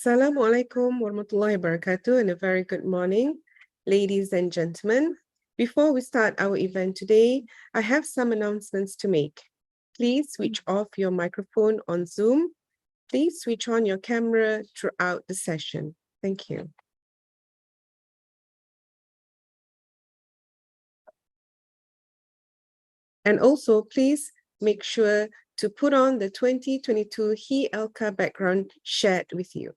Assalamualaikum warahmatullahi wabarakatuh and a very good morning, ladies and gentlemen. Before we start our event today, I have some announcements to make. Please switch off your microphone on Zoom. Please switch on your camera throughout the session. Thank you. And also, please make sure to put on the 2022 Elca background shared with you.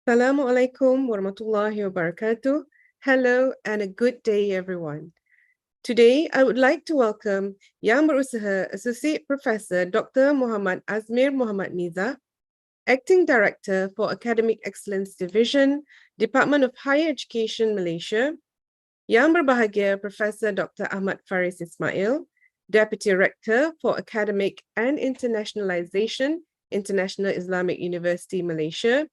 Assalamu alaikum warahmatullahi wabarakatuh. Hello and a good day, everyone. Today, I would like to welcome Yang Berusaha Associate Professor Dr. Muhammad Azmir Muhammad Niza, Acting Director for Academic Excellence Division, Department of Higher Education, Malaysia, Yang Berbahagia Professor Dr. Ahmad Faris Ismail, Deputy Rector for Academic and Internationalization, International Islamic University, Malaysia,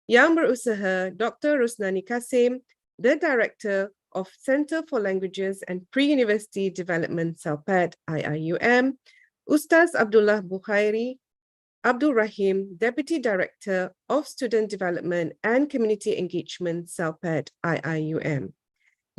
Yang Berusaha Dr. Rusnani Kasim, the Director of Center for Languages and Pre-University Development, SALPAD, IIUM, Ustaz Abdullah Bukhairi, Abdul Rahim, Deputy Director of Student Development and Community Engagement, SALPAD, IIUM,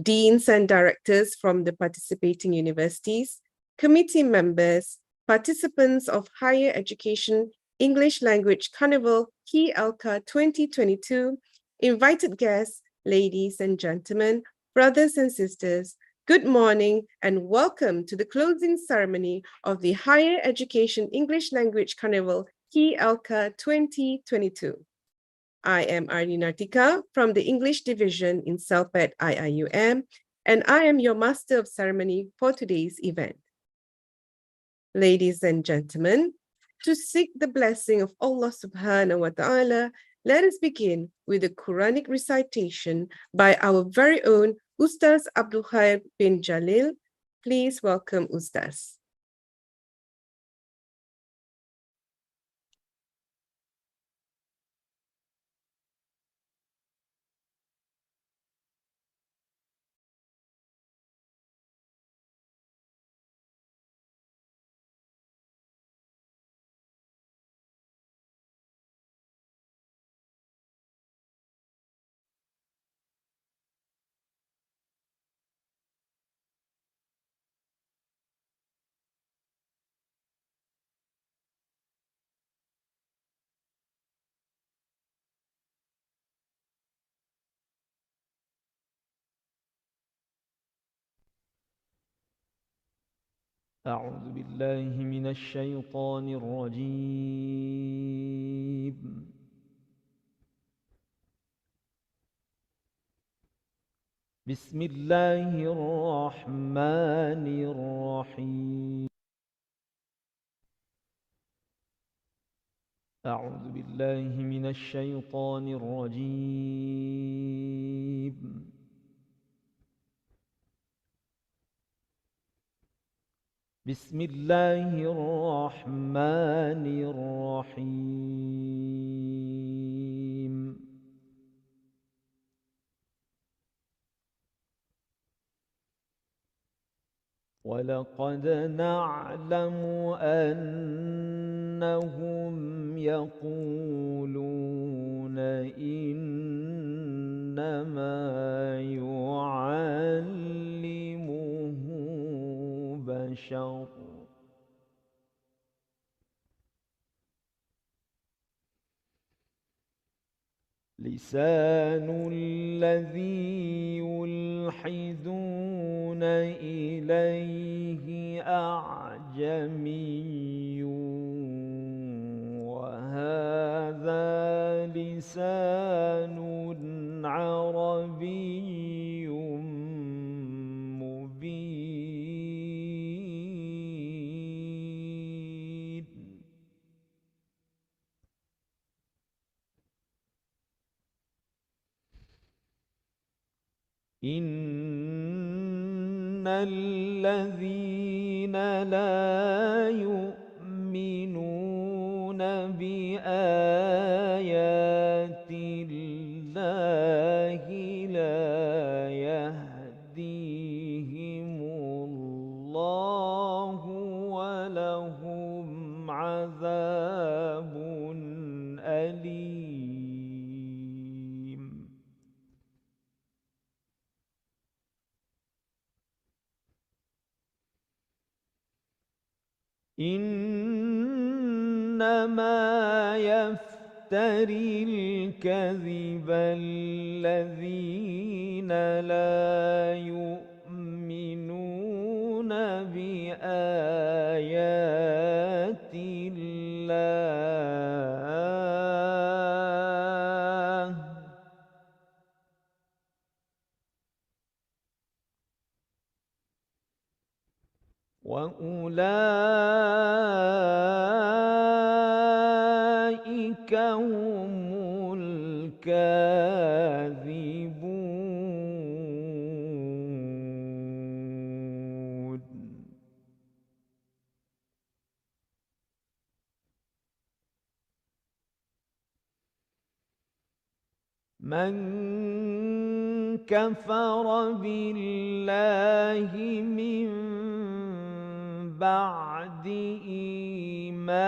deans and directors from the participating universities, committee members, participants of Higher Education English Language Carnival Key Elca 2022, invited guests, ladies and gentlemen, brothers and sisters, good morning and welcome to the closing ceremony of the Higher Education English Language Carnival Key Elca 2022. I am Arnie Nartika from the English Division in Salpet IIUM, and I am your Master of Ceremony for today's event. Ladies and gentlemen, to seek the blessing of Allah subhanahu wa ta'ala, let us begin with a Quranic recitation by our very own Ustaz Abdul Khair bin Jalil. Please welcome Ustaz. أعوذ بالله من الشيطان الرجيم. بسم الله الرحمن الرحيم. أعوذ بالله من الشيطان الرجيم. بسم الله الرحمن الرحيم. ولقد نعلم أنهم يقولون إنما يعلمه بشر لسان الذي يلحدون إليه أعجمي وهذا لسان عربي مبين. إن الذين لا يؤمنون بآيات الله لا يهديهم الله ولهم عذاب أليم. إنما يفتري الكذب الذين لا يؤمنون بآيات الله وأولئك هم الكاذبون. من كفر بالله من بعد إيمانه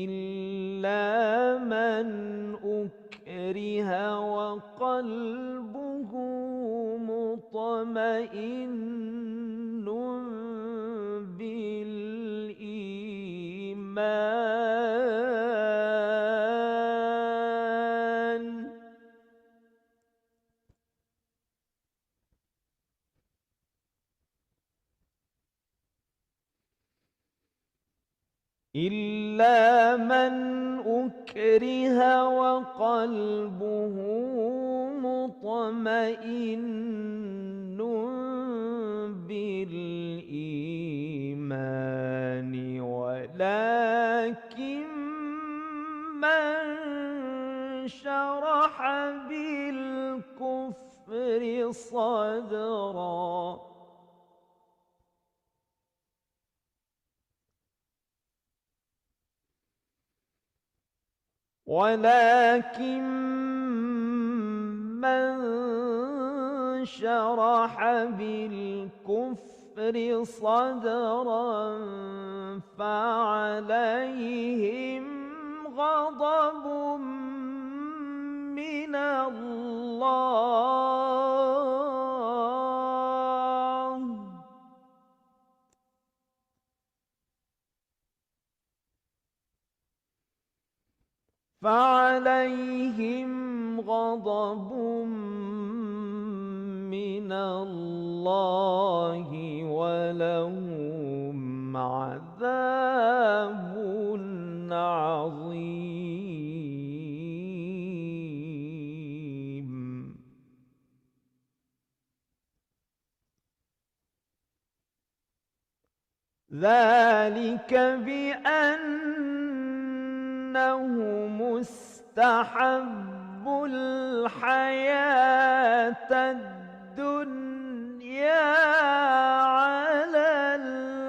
إلا من أكره وقلبه مطمئن بالإيمان إلا من أكره وقلبه مطمئن بالإيمان ولكن من شرح بالكفر صدرا ولكن من شرح بالكفر صدرا فعليهم غضب من الله فعليهم غضب من الله ولهم عذاب عظيم. ذلك بأنهم استحبوا الحياة الدنيا على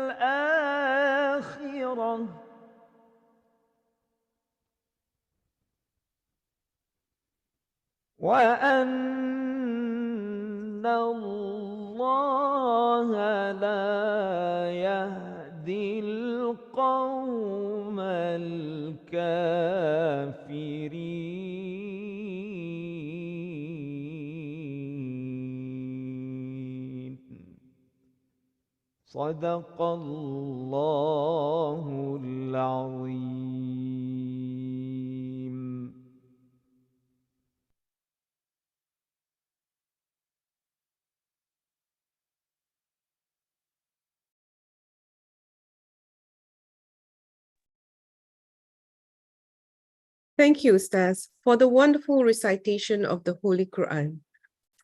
الآخرة وأن الله لا يهدي القوم الكافرين. صدق الله العظيم. Thank you, Ustaz, for the wonderful recitation of the Holy Quran.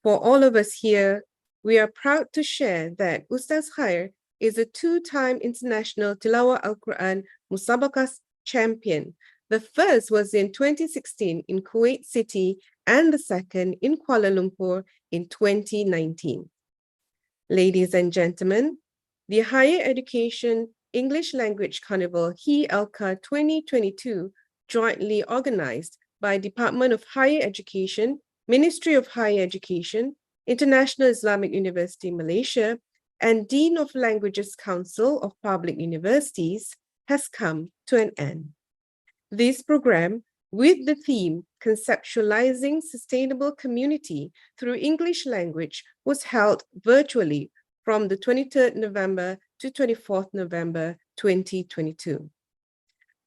For all of us here, we are proud to share that Ustaz Khair is a two-time international Tilawa Al-Quran Musabakas champion. The first was in 2016 in Kuwait City and the second in Kuala Lumpur in 2019. Ladies and gentlemen, the Higher Education English Language Carnival Elca 2022, jointly organized by Department of Higher Education, Ministry of Higher Education, International Islamic University Malaysia, and Dean of Languages Council of Public Universities, has come to an end. This program, with the theme Conceptualizing Sustainable Community Through English Language, was held virtually from the 23rd November to 24th November 2022.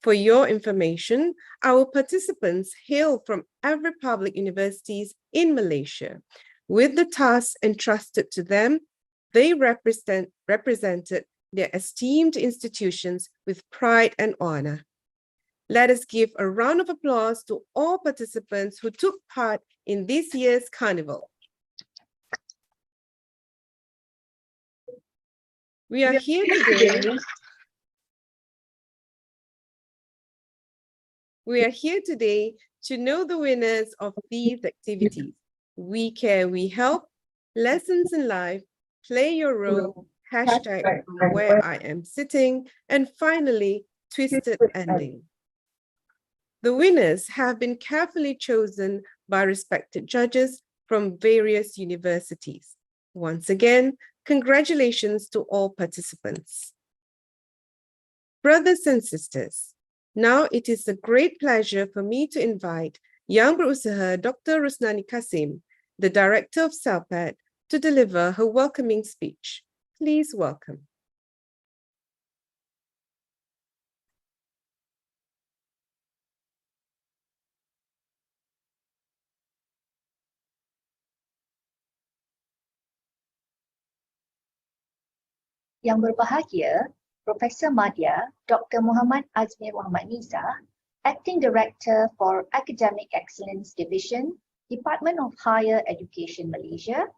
For your information, our participants hail from every public universities in Malaysia. With the tasks entrusted to them, they represented their esteemed institutions with pride and honor. Let us give a round of applause to all participants who took part in this year's carnival. We are here today. We are here today to know the winners of these activities. We care, we help, lessons in life, play your role, hashtag where I am sitting, and finally, twisted ending. The winners have been carefully chosen by respected judges from various universities. Once again, congratulations to all participants. Brothers and sisters, now it is a great pleasure for me to invite Yang Berusaha Dr. Rusnani Kasim, the Director of CELPAD, to deliver her welcoming speech. Please welcome. Yang berbahagia, Profesor Madya Dr. Muhammad Azmir Muhammad Niza, Acting Director for Academic Excellence Division, Department of Higher Education Malaysia.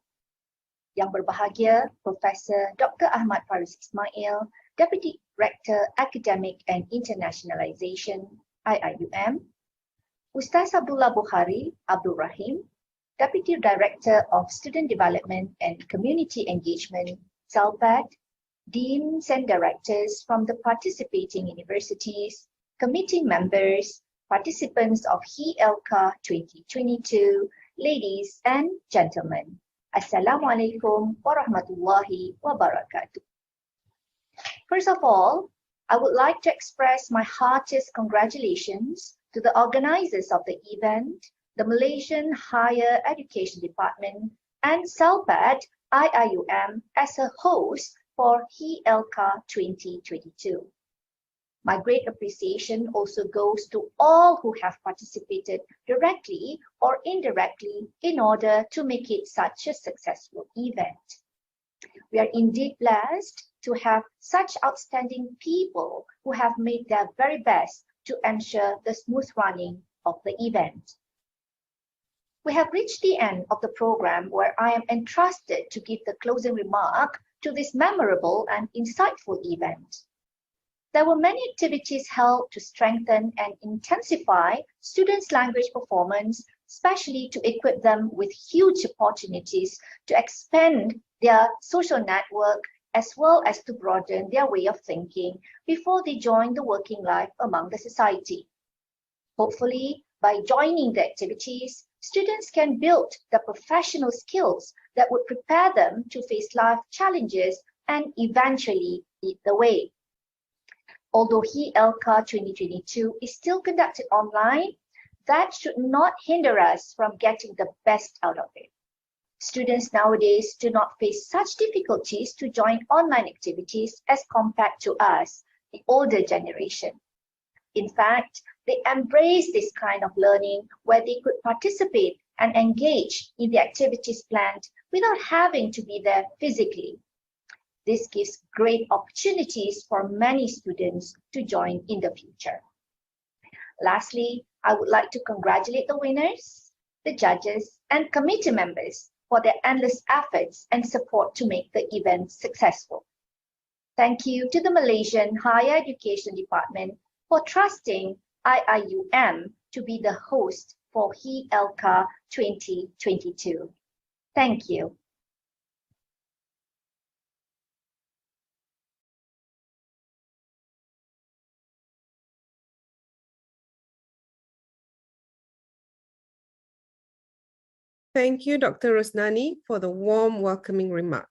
Yang berbahagia, Profesor Dr. Ahmad Faris Ismail, Deputy Director Academic and Internationalization, IIUM. Ustaz Abdullah Bukhari Abdul Rahim, Deputy Director of Student Development and Community Engagement, CELPAD. Deans and directors from the participating universities, committee members, participants of Elca 2022, ladies and gentlemen. Assalamualaikum warahmatullahi wabarakatuh. First of all, I would like to express my heartiest congratulations to the organizers of the event, the Malaysian Higher Education Department, and CELPAD IIUM as a host for Elca 2022. My great appreciation also goes to all who have participated directly or indirectly in order to make it such a successful event. We are indeed blessed to have such outstanding people who have made their very best to ensure the smooth running of the event. We have reached the end of the program where I am entrusted to give the closing remark to this memorable and insightful event. There were many activities held to strengthen and intensify students' language performance, especially to equip them with huge opportunities to expand their social network as well as to broaden their way of thinking before they join the working life among the society. Hopefully, by joining the activities, students can build the professional skills that would prepare them to face life challenges and eventually lead the way. Although Elca 2022 is still conducted online, that should not hinder us from getting the best out of it. Students nowadays do not face such difficulties to join online activities as compared to us, the older generation. In fact, they embrace this kind of learning where they could participate and engage in the activities planned without having to be there physically. This gives great opportunities for many students to join in the future. Lastly, I would like to congratulate the winners, the judges, and committee members for their endless efforts and support to make the event successful. Thank you to the Malaysian Higher Education Department for trusting IIUM to be the host for Elca 2022. Thank you. Thank you, Dr. Rusnani, for the warm welcoming remark.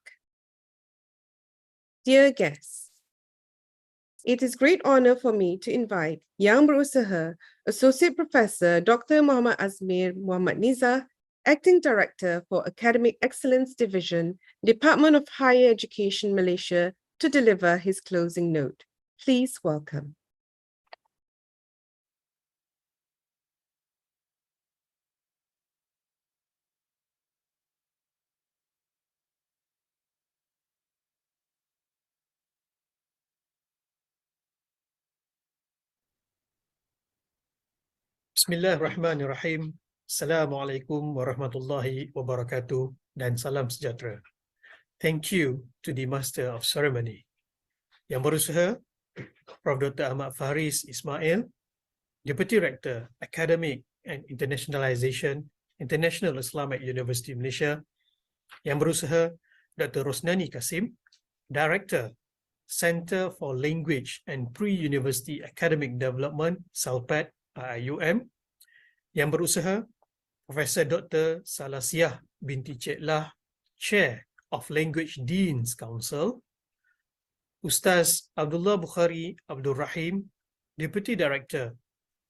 Dear guests, it is great honor for me to invite Yang Berusaha, Associate Professor Dr. Muhammad Azmir Muhammad Niza, Acting Director for Academic Excellence Division, Department of Higher Education Malaysia, to deliver his closing note. Please welcome. Bismillahirrahmanirrahim. Assalamualaikum warahmatullahi wabarakatuh dan salam sejahtera. Thank you to the Master of Ceremony, Yang berusaha Prof. Dr. Ahmad Faris Ismail, Deputy Rector, Academic and Internationalization, International Islamic University Malaysia. Yang berusaha Dr. Rosnani Kasim, Director, Center for Language and Pre-University Academic Development, SALPAD, IIUM. Yang berusaha Profesor Dr. Salasiah binti Cik Lah, Chair of Language Deans Council. Ustaz Abdullah Bukhari Abdul Rahim, Deputy Director,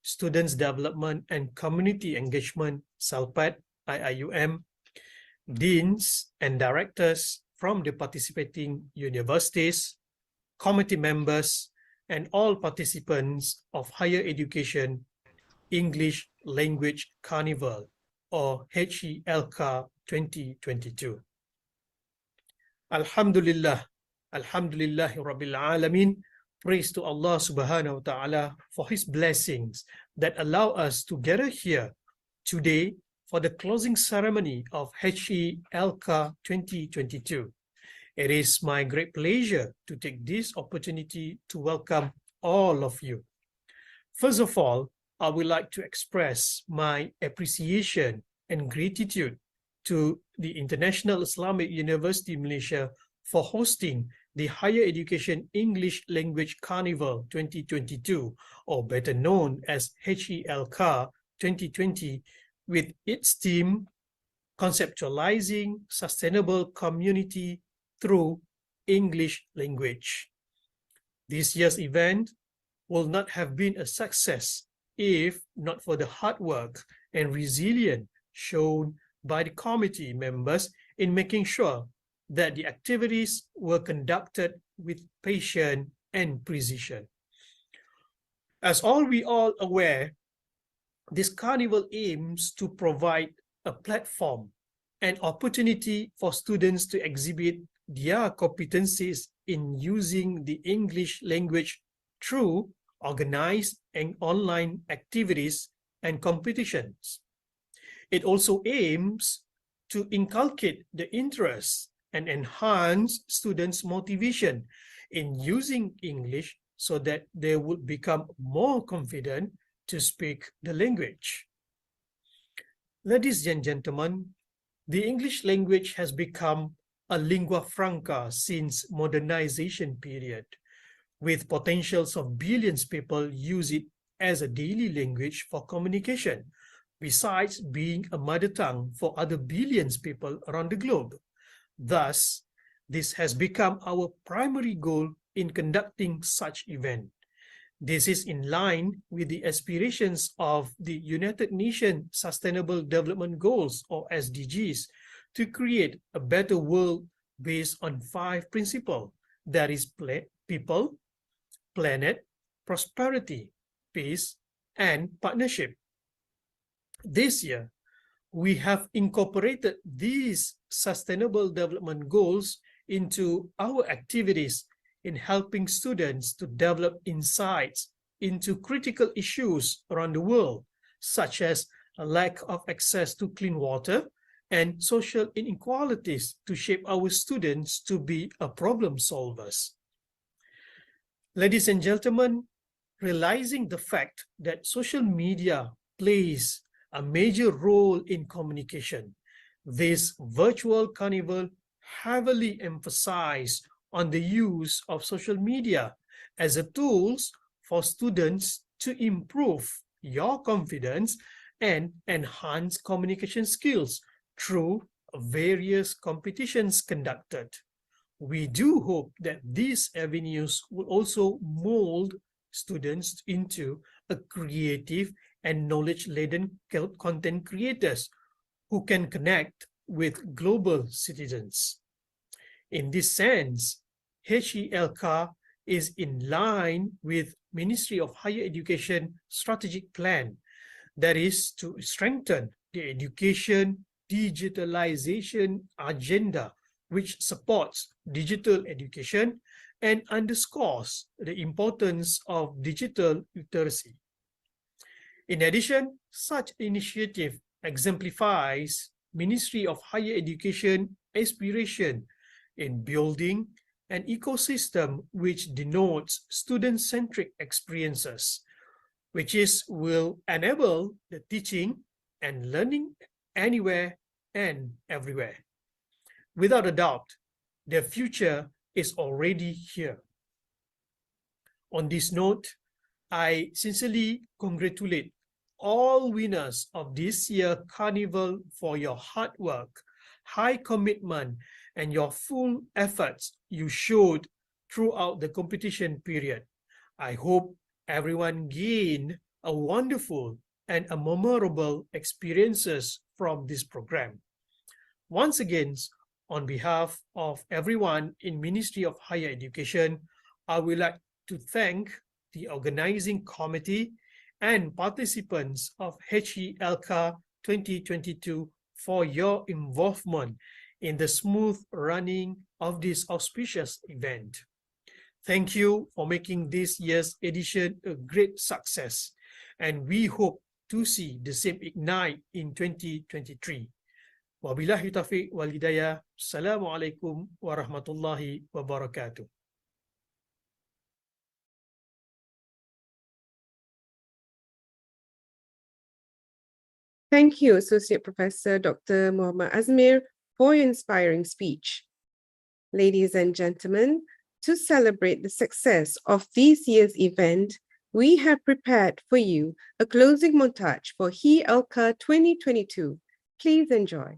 Students Development and Community Engagement, SALPAD, IIUM. Deans and directors from the participating universities, committee members, and all participants of Higher Education English Language Carnival, or HE-ELCA 2022. Alhamdulillah, Alhamdulillahi Rabbil Alamin. Praise to Allah Subhanahu wa Ta'ala for His blessings that allow us to gather here today for the closing ceremony of HE-ELCA 2022. It is my great pleasure to take this opportunity to welcome all of you. First of all, I would like to express my appreciation and gratitude to the International Islamic University Malaysia for hosting the Higher Education English Language Carnival 2022, or better known as HE-ELCA 2020, with its theme, Conceptualizing Sustainable Community Through English Language. This year's event will not have been a success if not for the hard work and resilience shown by the committee members in making sure that the activities were conducted with patience and precision. As we all aware, this carnival aims to provide a platform and opportunity for students to exhibit their competencies in using the English language through organized and online activities and competitions. It also aims to inculcate the interest and enhance students' motivation in using English so that they would become more confident to speak the language. Ladies and gentlemen, the English language has become a lingua franca since modernization period, with potentials of billions of people use it as a daily language for communication, besides being a mother tongue for other billions of people around the globe. Thus, this has become our primary goal in conducting such event. This is in line with the aspirations of the United Nations Sustainable Development Goals, or SDGs, to create a better world based on 5 principles. That is people, planet, prosperity, peace, and partnership. This year, we have incorporated these Sustainable Development Goals into our activities in helping students to develop insights into critical issues around the world, such as a lack of access to clean water and social inequalities, to shape our students to be a problem solvers. Ladies and gentlemen, realizing the fact that social media plays a major role in communication, this virtual carnival heavily emphasized on the use of social media as a tools for students to improve your confidence and enhance communication skills through various competitions conducted. We do hope that these avenues will also mold students into a creative and knowledge-laden content creators who can connect with global citizens. In this sense, HE-ELCA is in line with Ministry of Higher Education strategic plan, that is to strengthen the education digitalization agenda, which supports digital education and underscores the importance of digital literacy. In addition, such initiative exemplifies Ministry of Higher Education aspiration in building an ecosystem which denotes student-centric experiences, which will enable the teaching and learning anywhere and everywhere. Without a doubt, the future is already here. On this note, I sincerely congratulate all winners of this year's carnival for your hard work, high commitment, and your full efforts you showed throughout the competition period. I hope everyone gained a wonderful and a memorable experiences from this program. Once again, on behalf of everyone in Ministry of Higher Education, I would like to thank the organizing committee and participants of HE Elca 2022 for your involvement in the smooth running of this auspicious event. Thank you for making this year's edition a great success, and we hope to see the same ignite in 2023. Wabillahi taufiq wal hidayah. Assalamualaikum warahmatullahi wabarakatuh. Thank you, Associate Professor Dr. Muhammad Azmir, for your inspiring speech. Ladies and gentlemen, to celebrate the success of this year's event, we have prepared for you a closing montage for HE Elca 2022. Please enjoy.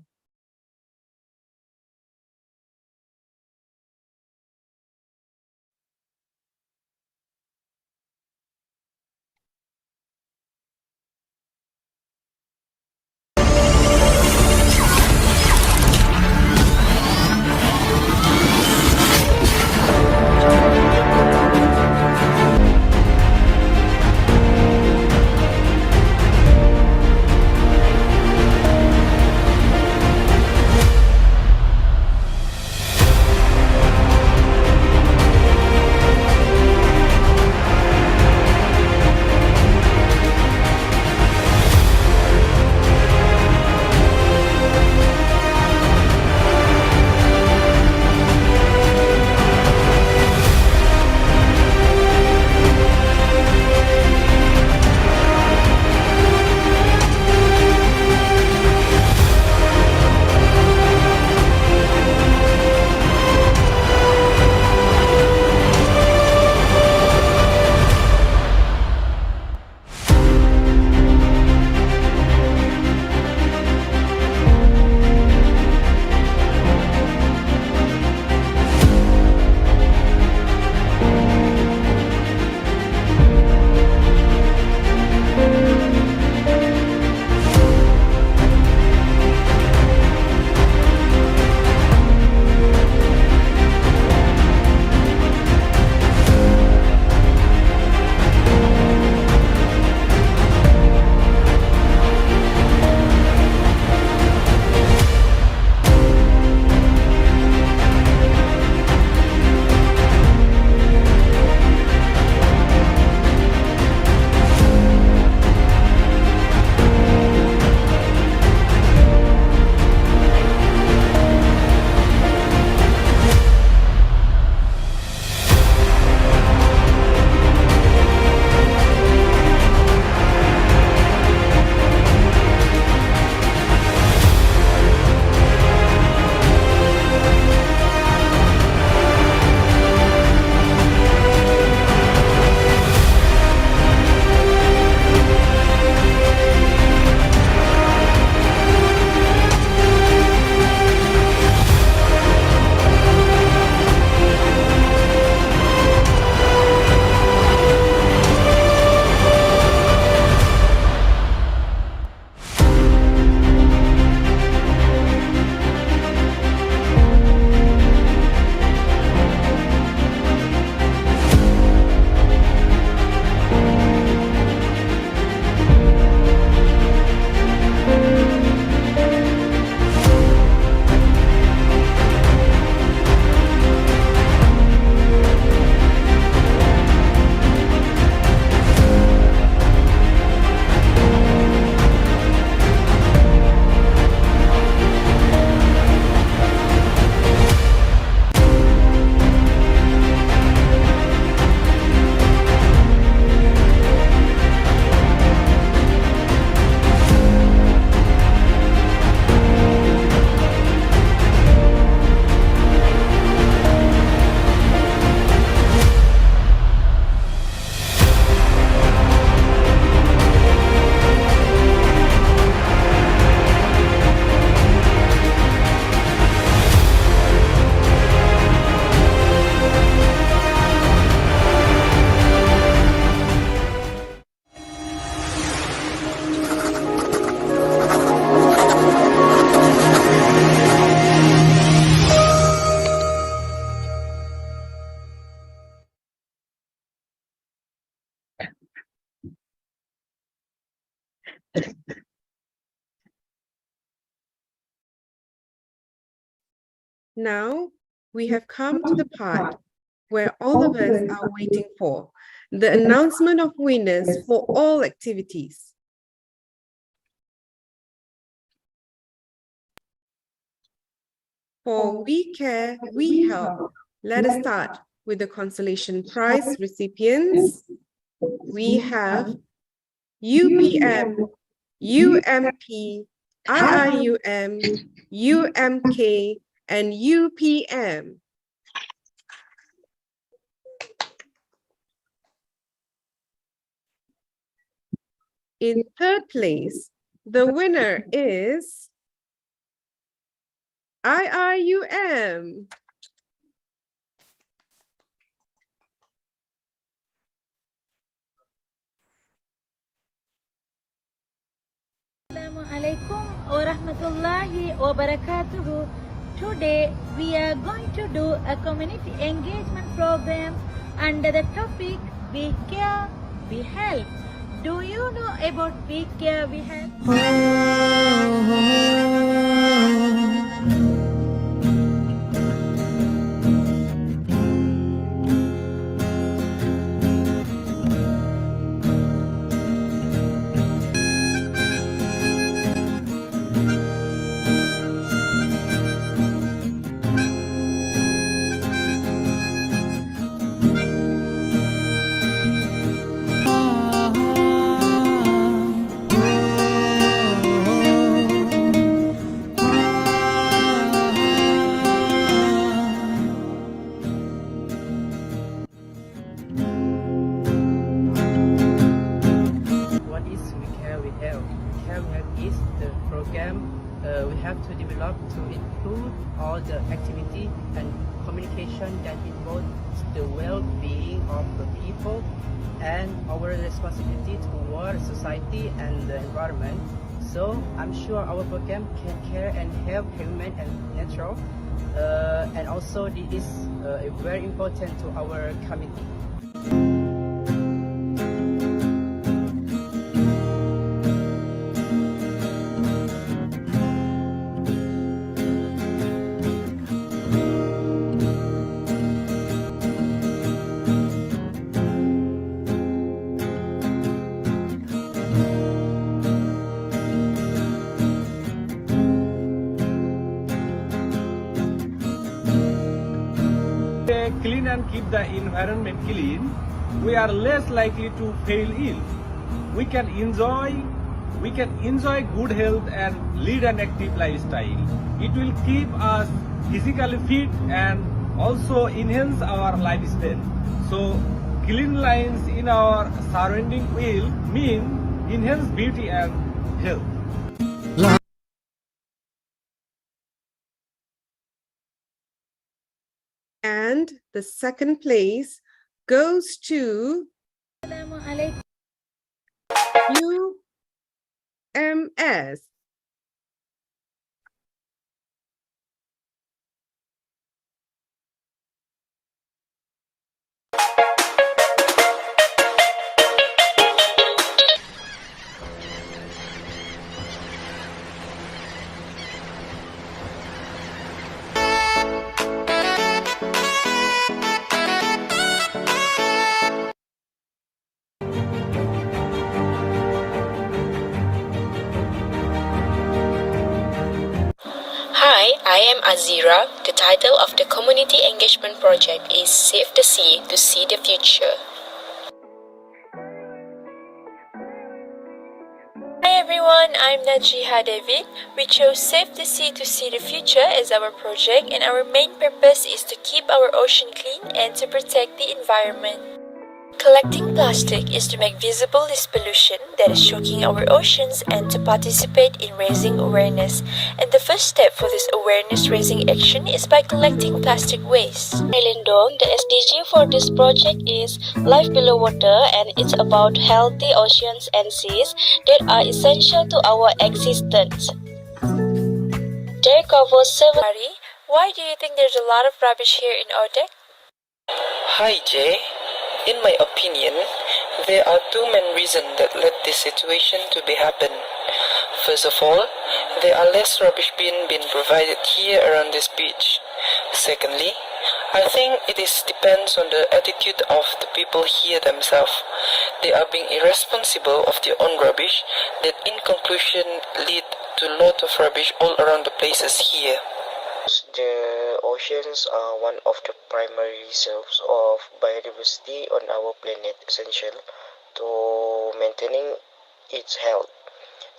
Now we have come to the part where all of us are waiting for, the announcement of winners for all activities. For We Care, We Help, let us start with the consolation prize recipients. We have UPM, UMP, IIUM, UMK, and UPM. In third place, the winner is IIUM. Assalamualaikum warahmatullahi wabarakatuh. Today we are going to do a community engagement program under the topic We Care, We Help. Do you know about We Care, We Help? What is We Care We Help? We Care We Help is the program we have to develop to include all the activity and communication that involves the well-being of the people and our responsibility toward society and the environment. So I'm sure our program can care and help human and natural, and also this is very important to our community. Clean and keep the environment clean, we are less likely to fail ill. We can enjoy good health and lead an active lifestyle. It will keep us physically fit and also enhance our lifespan. So clean lines in our surrounding will mean enhanced beauty and health. And the second place goes to Assalamualaikum. UMS. Hi, I am Azira. The title of the community engagement project is Save the Sea to See the Future. Hi everyone, I'm Najiha David. We chose Save the Sea to See the Future as our project, and our main purpose is to keep our ocean clean and to protect the environment. Collecting plastic is to make visible this pollution that is choking our oceans and to participate in raising awareness. And the first step for this awareness-raising action is by collecting plastic waste. Lindong, the SDG for this project is Life Below Water, and it's about healthy oceans and seas that are essential to our existence. There covers several. Why do you think there's a lot of rubbish here in Odek? Hi Jay. In my opinion, there are two main reasons that led this situation to be happen. First of all, there are less rubbish bin being provided here around this beach. Secondly, I think it depends on the attitude of the people here themselves. They are being irresponsible of their own rubbish that in conclusion lead to a lot of rubbish all around the places here. The oceans are one of the primary reserves of biodiversity on our planet, essential to maintaining its health.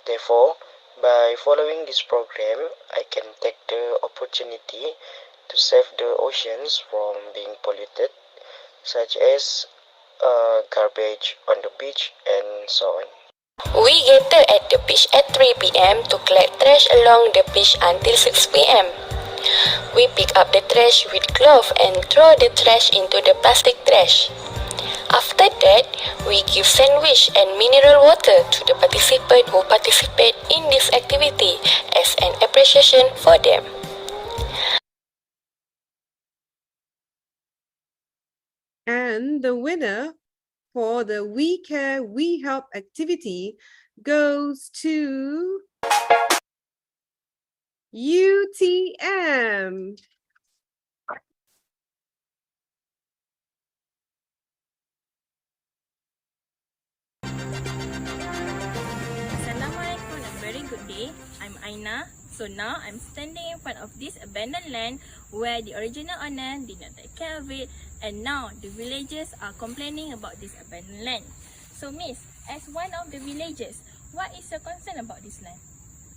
Therefore, by following this program, I can take the opportunity to save the oceans from being polluted, such as garbage on the beach and so on. We gather at the beach at 3 p.m. to collect trash along the beach until 6 p.m. We pick up the trash with gloves and throw the trash into the plastic trash. After that, we give sandwich and mineral water to the participants who participate in this activity as an appreciation for them. And the winner for the We Care, We Help activity goes to UTM. Assalamualaikum, a very good day. I'm Aina. So now I'm standing in front of this abandoned land where the original owner did not take care of it, and now the villagers are complaining about this abandoned land. So Miss, as one of the villagers, what is your concern about this land?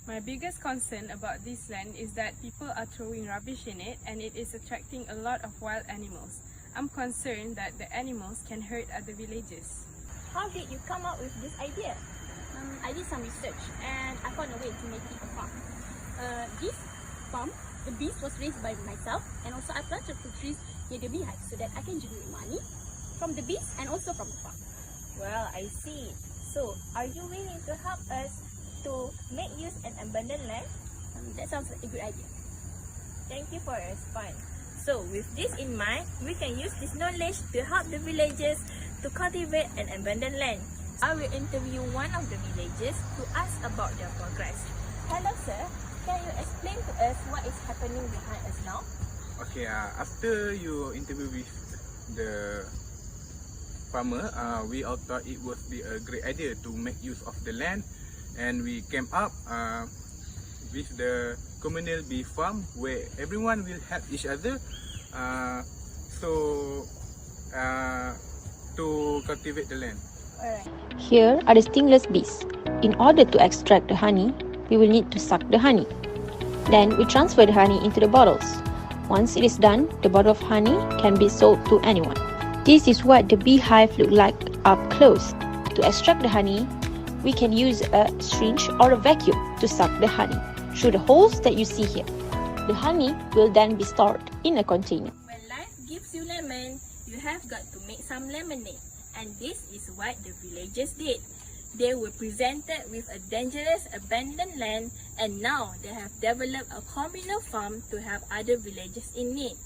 My biggest concern about this land is that people are throwing rubbish in it and it is attracting a lot of wild animals. I'm concerned that the animals can hurt other villagers. How did you come up with this idea? I did some research and I found a way to make it a farm. This farm, the bees was raised by myself, and also I planted fruit trees near the beehive so that I can generate money from the bees and also from the farm. Well, I see. So, are you willing to help us to make use an abandoned land? That sounds like a good idea. Thank you for your response. So, with this in mind, we can use this knowledge to help the villagers to cultivate an abandoned land. I will interview one of the villagers to ask about their progress. Hello sir, can you explain to us what is happening behind us now? Okay, after you interview with the farmer, we all thought it would be a great idea to make use of the land, and we came up with the communal bee farm where everyone will help each other to cultivate the land. Here are the stingless bees. In order to extract the honey, we will need to suck the honey. Then we transfer the honey into the bottles. Once it is done, the bottle of honey can be sold to anyone. This is what the beehive look like up close. To extract the honey, we can use a syringe or a vacuum to suck the honey through the holes that you see here. The honey will then be stored in a container. When life gives you lemon, you have got to make some lemonade. And this is what the villagers did. They were presented with a dangerous abandoned land, and now they have developed a communal farm to help other villagers in need.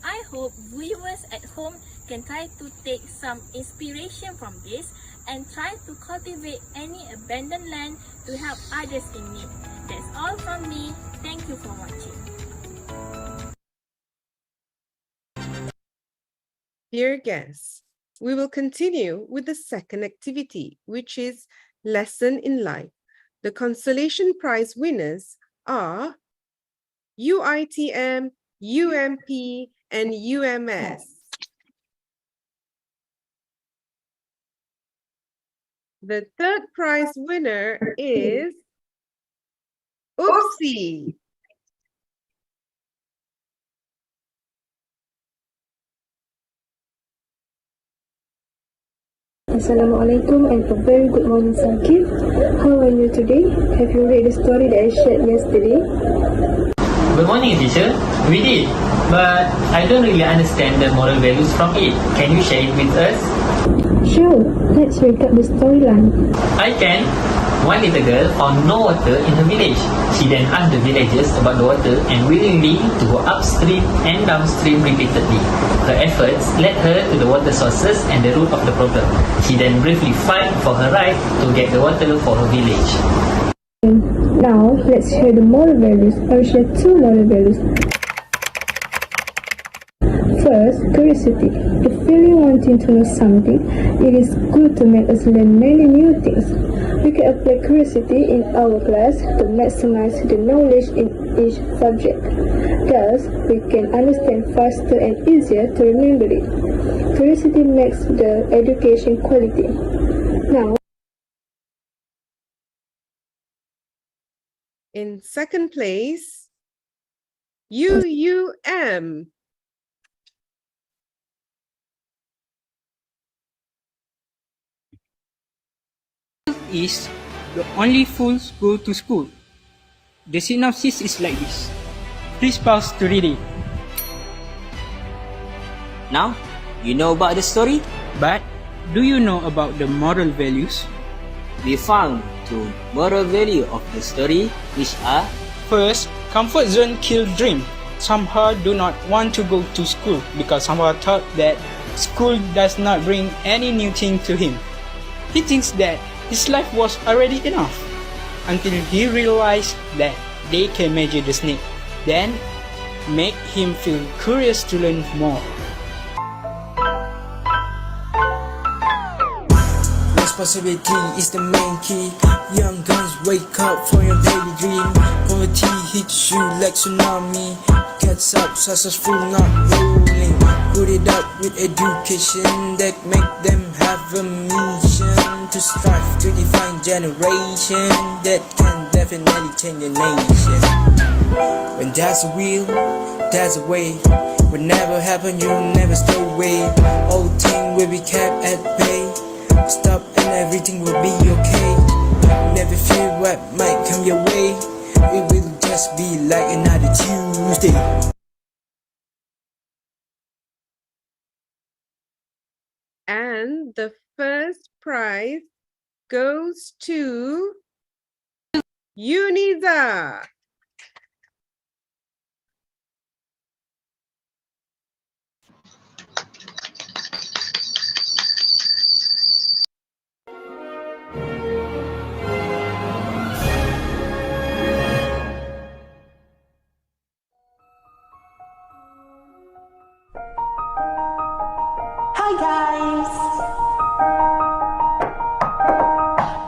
I hope viewers at home can try to take some inspiration from this and try to cultivate any abandoned land to help others in need. That's all from me. Thank you for watching. Dear guests, we will continue with the second activity, which is Lesson in Life. The consolation prize winners are UITM, UMP, and UMS. The third prize winner is Oopsie. Assalamualaikum and a very good morning, Sakib. How are you today? Have you read the story that I shared yesterday? Good morning, teacher. We did, but I don't really understand the moral values from it. Can you share it with us? Sure, let's recap the storyline. I can. One little girl found no water in her village. She then asked the villagers about the water and willingly to go upstream and downstream repeatedly. Her efforts led her to the water sources and the root of the problem. She then bravely fought for her right to get the water for her village. Now, let's share the moral values. I will share two moral values. First, curiosity. If really wanting to know something, it is good to make us learn many new things. We can apply curiosity in our class to maximize the knowledge in each subject. Thus, we can understand faster and easier to remember it. Curiosity makes the education quality. Now, in second place, UUM. Is the only fools go to school. The synopsis is like this. Please pause to read it. Now, you know about the story? But do you know about the moral values? We found two moral value of the story, which are: first, comfort zone kill dream. Somehow do not want to go to school because somehow thought that school does not bring any new thing to him. He thinks that his life was already enough until he realized that they can measure the snake, then make him feel curious to learn more. Responsibility is the main key. Young guns, wake up for your daily dream. Poverty hits you like tsunami. Gets up, successful, not rolling. Put it up with education that make them have a mission to strive to define generation that can definitely change the nation. When there's a will, there's a way. What never happen, you never stay away. All things will be kept at bay. Stop and everything will be okay. Never fear what might come your way. It will just be like another Tuesday. And the first prize goes to Uniza. Hi guys!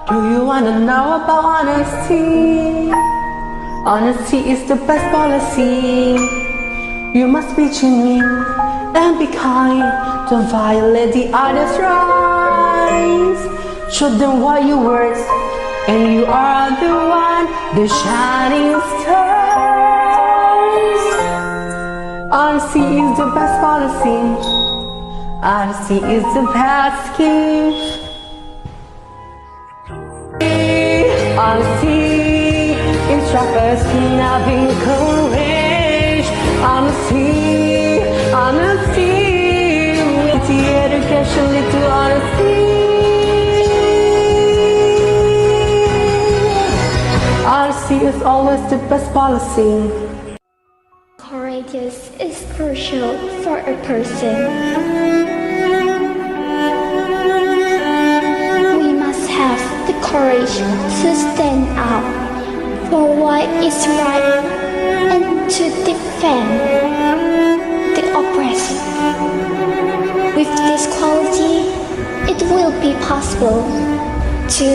Do you wanna know about honesty? Honesty is the best policy. You must be genuine and be kind. Don't violate the other's rights. Show them what you're worth, and you are the one, the shining stars. Honesty is the best policy. Honesty is the best gift. Honesty instruct us in having courage. Honesty, honesty, the education lead to honesty. Honesty is always the best policy. Courageous is crucial for a person. We must have the courage to stand up for what is right and to defend the oppressed. With this quality, it will be possible to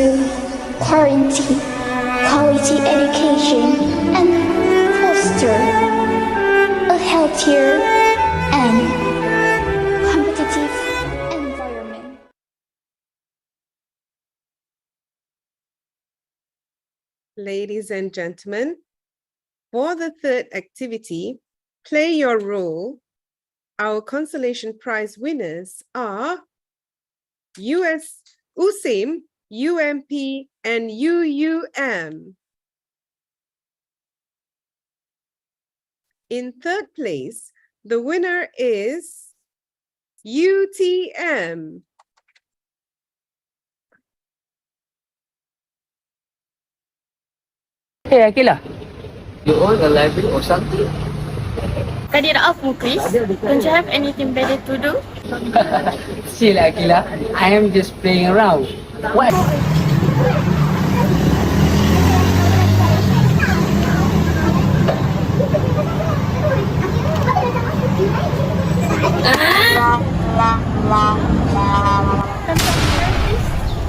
guarantee quality education and foster a healthier and competitive environment. Ladies and gentlemen, for the third activity, Play Your Role, our consolation prize winners are USIM, UMP, and UUM. In third place, the winner is UTM. Hey Akila, You own a library or something? Cut it off, Muklis. Don't you have anything better to do? Chill Akila, I am just playing around. What?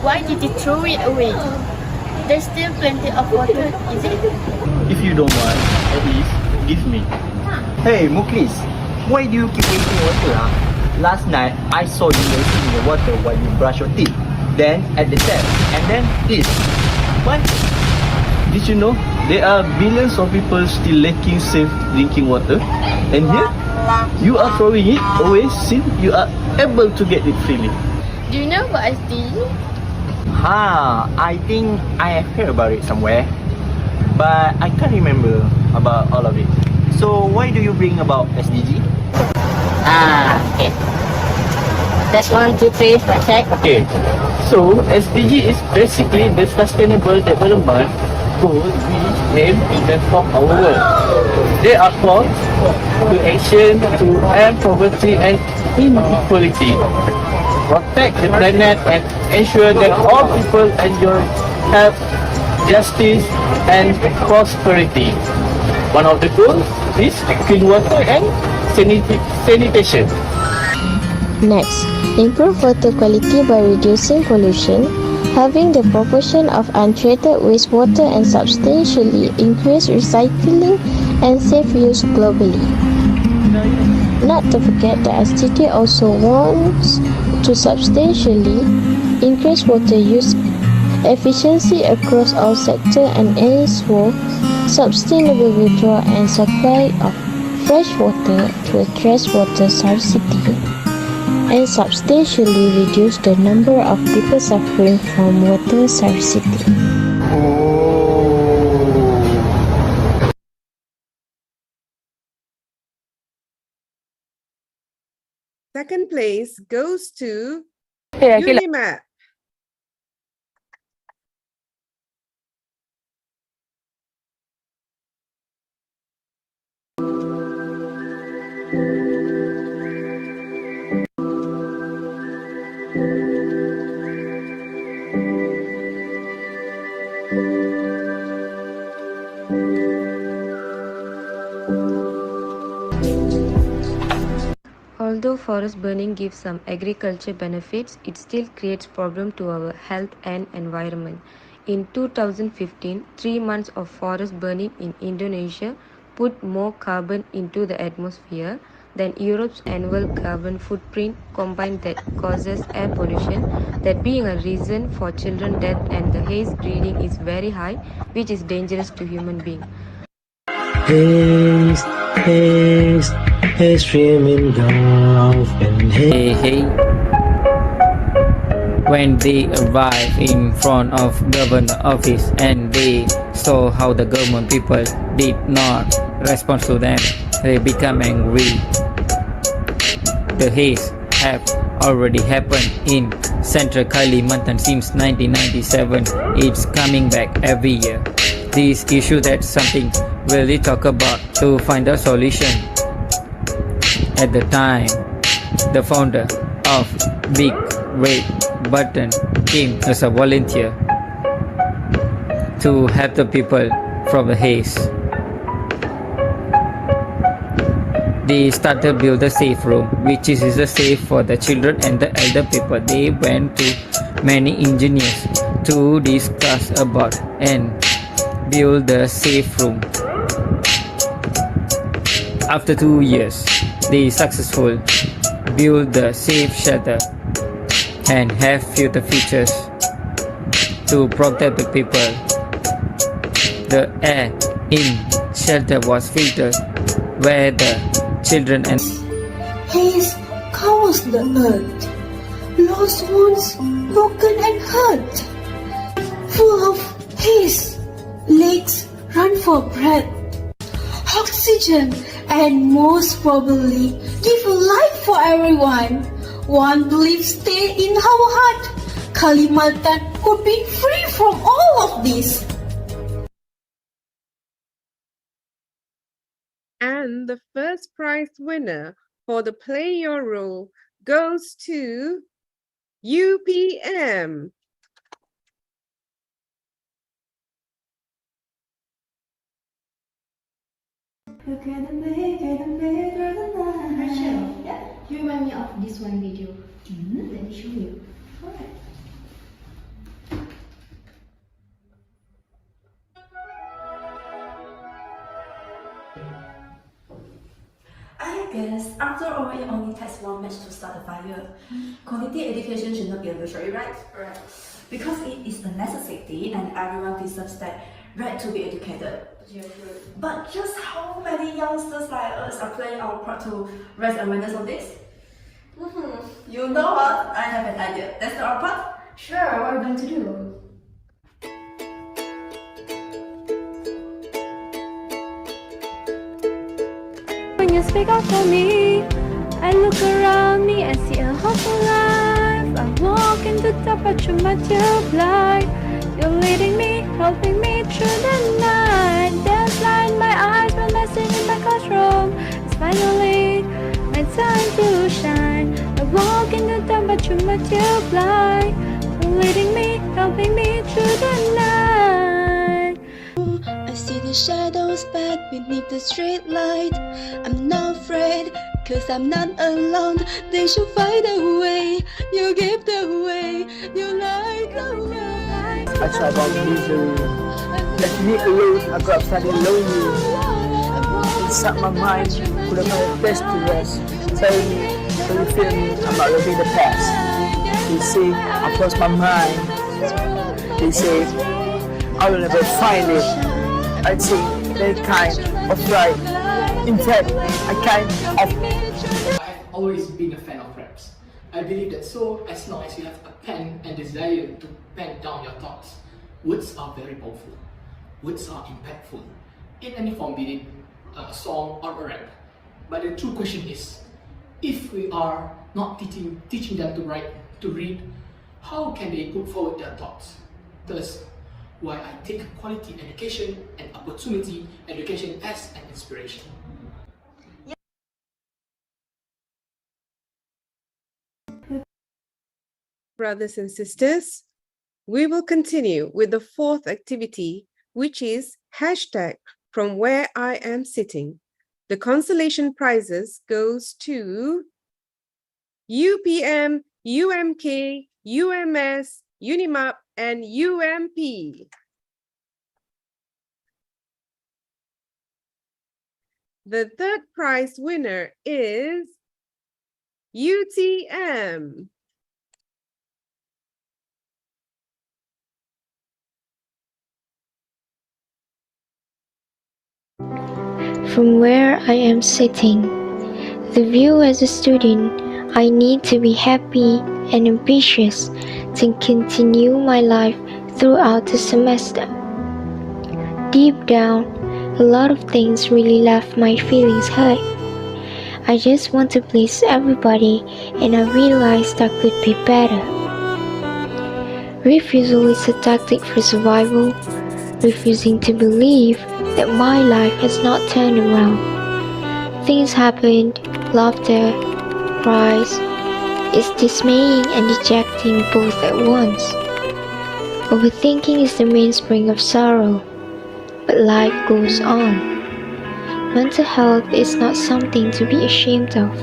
Why did you throw it away? There's still plenty of water, is it? If you don't want, at least give me. Hey, Muklis, why do you keep wasting water? Last night, I saw you wasting the water while you brush your teeth. Then at the tap, and then this. What? Did you know there are billions of people still lacking safe drinking water? And here, you are throwing it away since you are able to get it freely. Do you know what I did? I think I have heard about it somewhere, but I can't remember about all of it. So why do you bring about SDG? Okay. That's 1, 2, 3, check. Okay, so SDG is basically the Sustainable Development Goals we aim to transform our world. They are called to action to end poverty and inequality, protect the planet and ensure that all people enjoy health, justice and prosperity. One of the goals is clean water and sanitation. Next, improve water quality by reducing pollution, halving the proportion of untreated wastewater and substantially increase recycling and safe use globally. Not to forget that SDG also wants to substantially increase water use efficiency across all sectors and ensure sustainable withdrawal and supply of fresh water to address water scarcity and substantially reduce the number of people suffering from water scarcity. Second place goes to Okay. Unimap. Although forest burning gives some agriculture benefits, it still creates problems to our health and environment. In 2015, 3 months of forest burning in Indonesia put more carbon into the atmosphere than Europe's annual carbon footprint combined that causes air pollution, that being a reason for children death and the haze breeding is very high, which is dangerous to human beings. Haze, haze, haze streaming Gulf and Hey. When they arrived in front of government office and they saw how the government people did not respond to them, they become angry. The haze have already happened in Central Kalimantan since 1997. It's coming back every year. This issue that's something really talk about to find a solution. At the time, the founder of Big Red Button came as a volunteer to help the people from the haze. They started build a safe room, which is a safe for the children and the elder people. They went to many engineers to discuss about and build the safe room. After 2 years, they successfully build the safe shelter and have future features to protect the people. The air in shelter was filtered where the children and Haze covers the earth. Lost ones, broken and hurt. Full of haze, lakes run for breath. Oxygen and most probably give life for everyone. One belief stay in our heart. Kalimantan could be free from all of this. And the first prize winner for the Play Your Role goes to UPM. You remind me of this one video. Let me show you. Alright. I guess after all, it only takes one match to start a fire. Quality education should not be a luxury, right? Right. Because it is a necessity and everyone deserves that right to be educated. Yeah, sure. But just how many youngsters like us are playing our part to raise awareness of this? You know what? I have an idea. Let's do our part? Sure, what are we going to do? When you speak out for me, I look around me and see a hopeful life. I walk into the but you multiply. You're leading me, helping me through the night. There's light in my eyes when I sit in my classroom. It's finally my time to shine. I walk into the but you multiply. You're leading me, helping me through the night. I see the shadows back beneath the street light. I'm not afraid, cause I'm not alone. They should find a way. You give the way. You light the way. I try about misery. Left me alone, I got studying lonely. Inside my mind, put up my best to rest. Tell me, can you feel me? I'm not living the past. They say I lost my mind. They say I will never find it. I think that kind of right. In fact, I kind of. I have always been a fan of raps. I believe that so as long as you have a pen and desire to pen down your thoughts, words are very powerful. Words are impactful in any form, be it a song or a rap. But the true question is, if we are not teaching them to write, to read, how can they put forward their thoughts? Thus, why I take quality education and opportunity education as an inspiration. Brothers and sisters, we will continue with the fourth activity, which is hashtag from where I am sitting. The consolation prizes goes to UPM, UMK, UMS, UNIMAP, and UMP. The third prize winner is UTM. From where I am sitting, the view as a student, I need to be happy and ambitious to continue my life throughout the semester. Deep down, a lot of things really left my feelings hurt. I just want to please everybody and I realized I could be better. Refusal is a tactic for survival, refusing to believe that my life has not turned around. Things happened, laughter, cries. It's dismaying and dejecting both at once. Overthinking is the mainspring of sorrow, but life goes on. Mental health is not something to be ashamed of.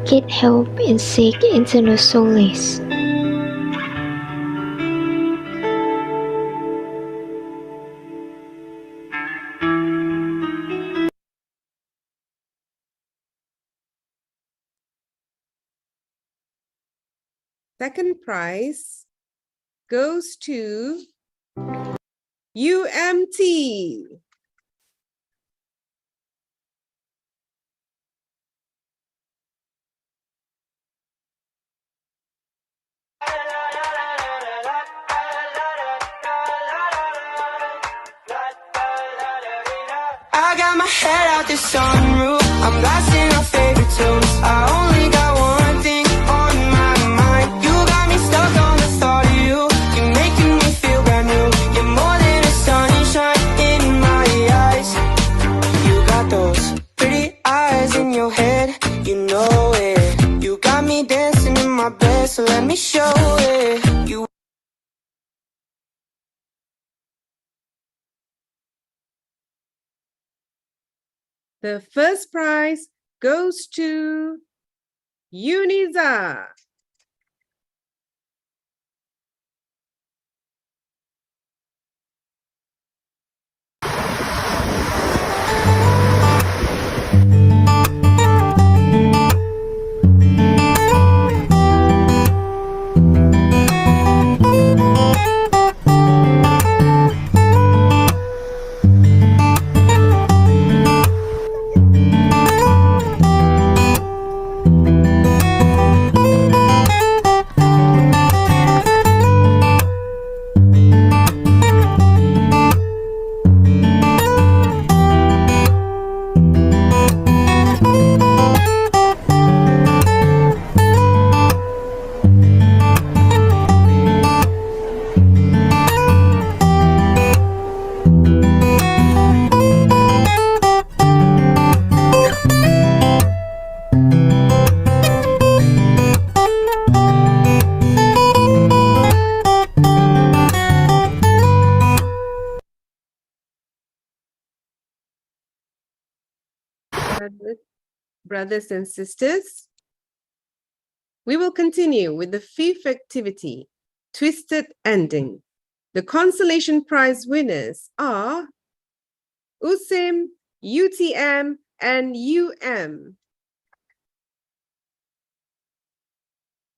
Get help and seek internal solace. Second prize goes to UMT. I got my head out the sunroof, I'm blasting our favorite tunes. I only got one thing on my mind. You got me stuck on the thought of you. You're making me feel brand new. You're more than a sunshine in my eyes. You got those pretty eyes in your head, you know it. You got me dancing in my bed, so let me show it. You The first prize goes to Uniza. Brothers and sisters, we will continue with the fifth activity, Twisted Ending. The consolation prize winners are USIM, UTM, and UM.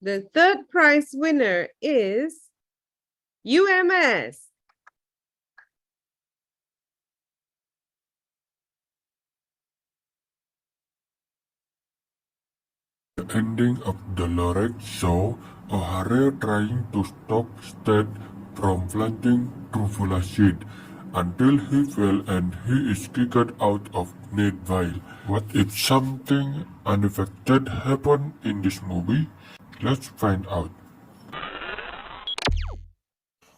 The third prize winner is UMS. The ending of the lyric show a hare trying to stop Sted from planting truffula seed until he fell and he is kicked out of Needville. What if something unexpected happened in this movie? Let's find out.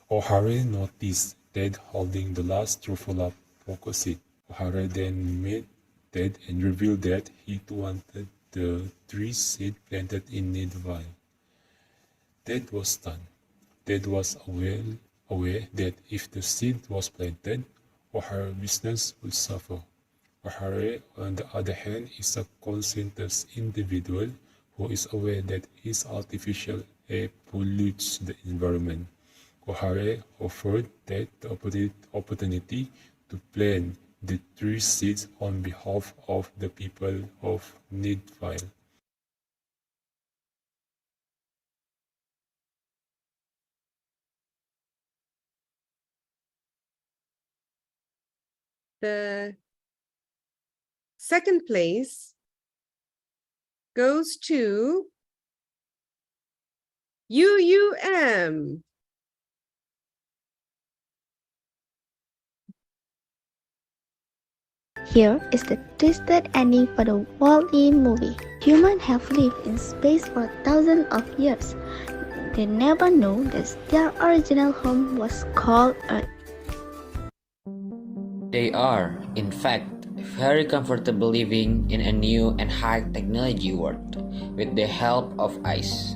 O'Hare noticed Ted holding the last truffula poker seed. O'Hare then met Ted and revealed that he wanted the 3 seed planted in Needville. Ted was stunned. Ted was aware that if the seed was planted, O'Hare's business would suffer. O'Hare, on the other hand, is a conscientious individual who is aware that his artificial air pollutes the environment. O'Hare offered Ted the opportunity to plant the 3 seeds on behalf of the people of Needville. The second place goes to UUM. Here is the twisted ending for the Wall-E movie. Humans have lived in space for thousands of years. They never knew that their original home was called Earth. They are, in fact, very comfortable living in a new and high technology world with the help of ice.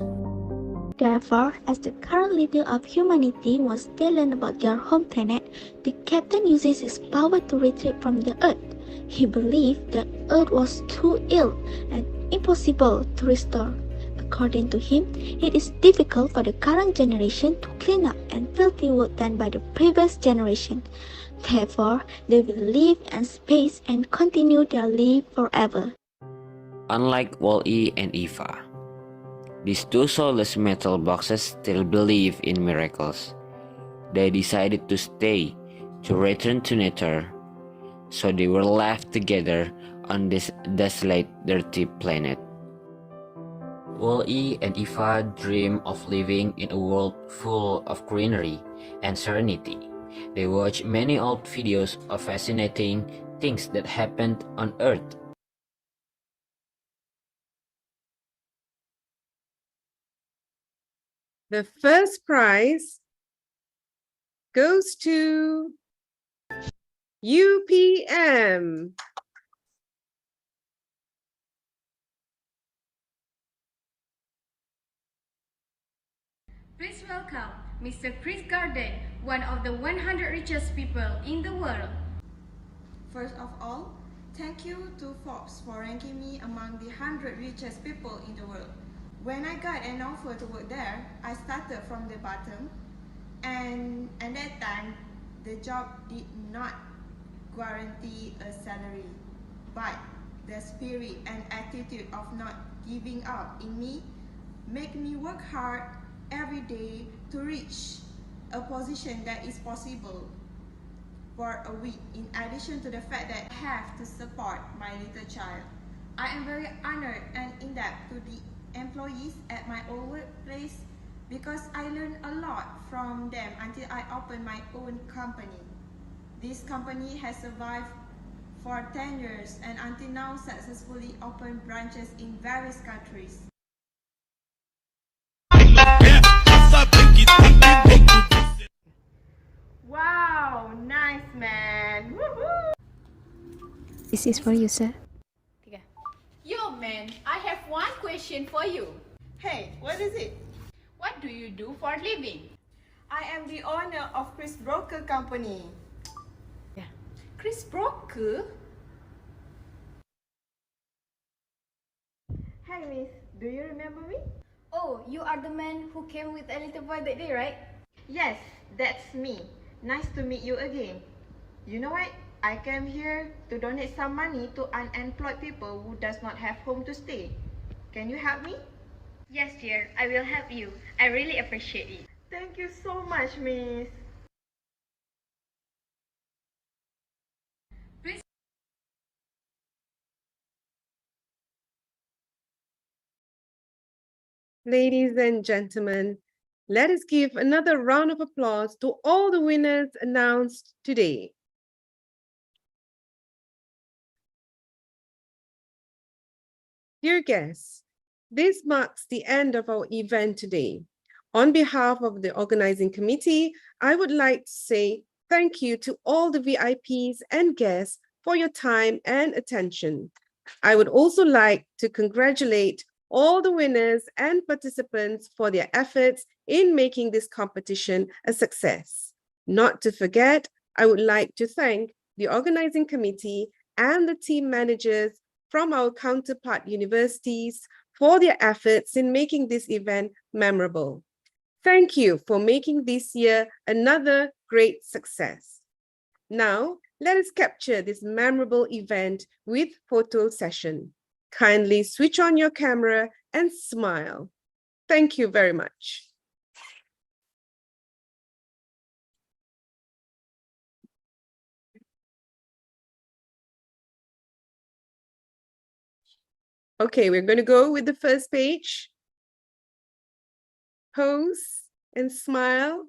Therefore, as the current leader of humanity wants to learn about their home planet, the captain uses his power to retrieve from the Earth. He believed that Earth was too ill and impossible to restore. According to him, it is difficult for the current generation to clean up and filthy wood done by the previous generation. Therefore, they will live in space and continue their life forever. Unlike Wall-E and Eva, these 2 soulless metal boxes still believe in miracles. They decided to stay, to return to nature, so they were left together on this desolate, dirty planet. Wall-E and Eva dream of living in a world full of greenery and serenity. They watch many old videos of fascinating things that happened on Earth. The first prize goes to UPM. Please welcome Mr. Chris Garden, one of the 100 richest people in the world. First of all, Thank you to Forbes for ranking me among the 100 richest people in the world. When I got an offer to work there, I started from the bottom, and at that time, the job did not guarantee a salary, but the spirit and attitude of not giving up in me make me work hard every day to reach a position that is possible for a week, in addition to the fact that I have to support my little child. I am very honored and indebted to the employees at my old workplace because I learned a lot from them until I opened my own company. This company has survived for 10 years and until now successfully opened branches in various countries. Wow, nice man. Woohoo! This is for you, sir. Yo man, I have one question for you. Hey, what is it? What do you do for a living? I am the owner of Chris Broker Company. Chris Broker? Hi miss, do you remember me? Oh, you are the man who came with a little boy that day, right? Yes, that's me. Nice to meet you again. You know what? I came here to donate some money to unemployed people who does not have home to stay. Can you help me? Yes, dear. I will help you. I really appreciate it. Thank you so much, miss. Ladies and gentlemen, let us give another round of applause to all the winners announced today. Dear guests, this marks the end of our event today. On behalf of the organizing committee, I would like to say thank you to all the VIPs and guests for your time and attention. I would also like to congratulate all the winners and participants for their efforts in making this competition a success. Not to forget, I would like to thank the organizing committee and the team managers from our counterpart universities for their efforts in making this event memorable. Thank you for making this year another great success. Now, let us capture this memorable event with photo session. Kindly switch on your camera and smile. Thank you very much. Okay, we're going to go with the first page. Pose and smile.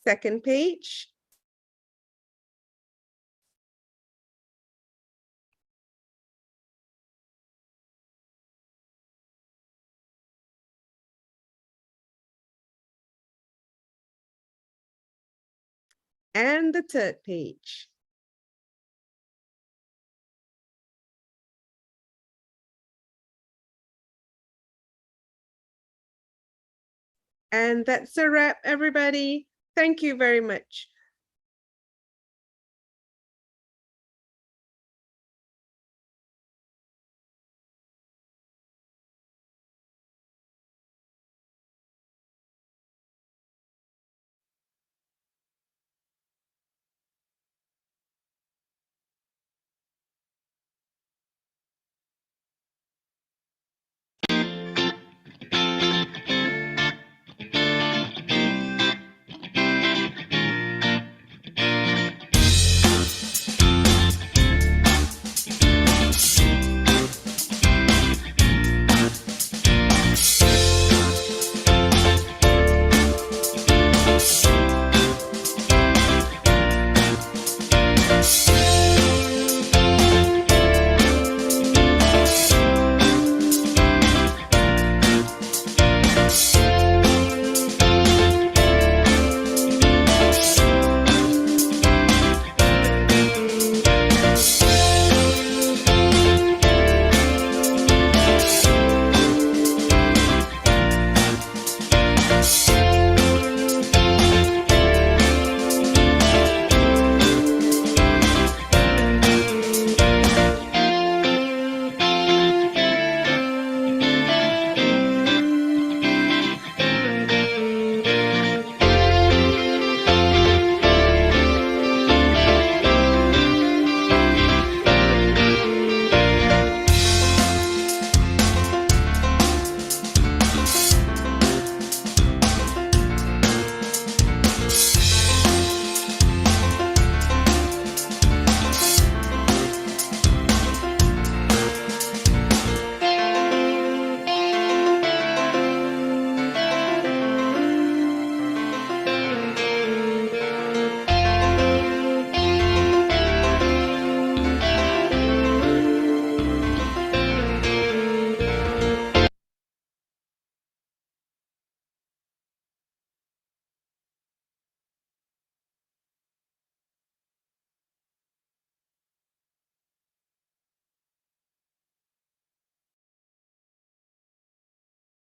Second page. And the third page. And that's a wrap, everybody. Thank you very much.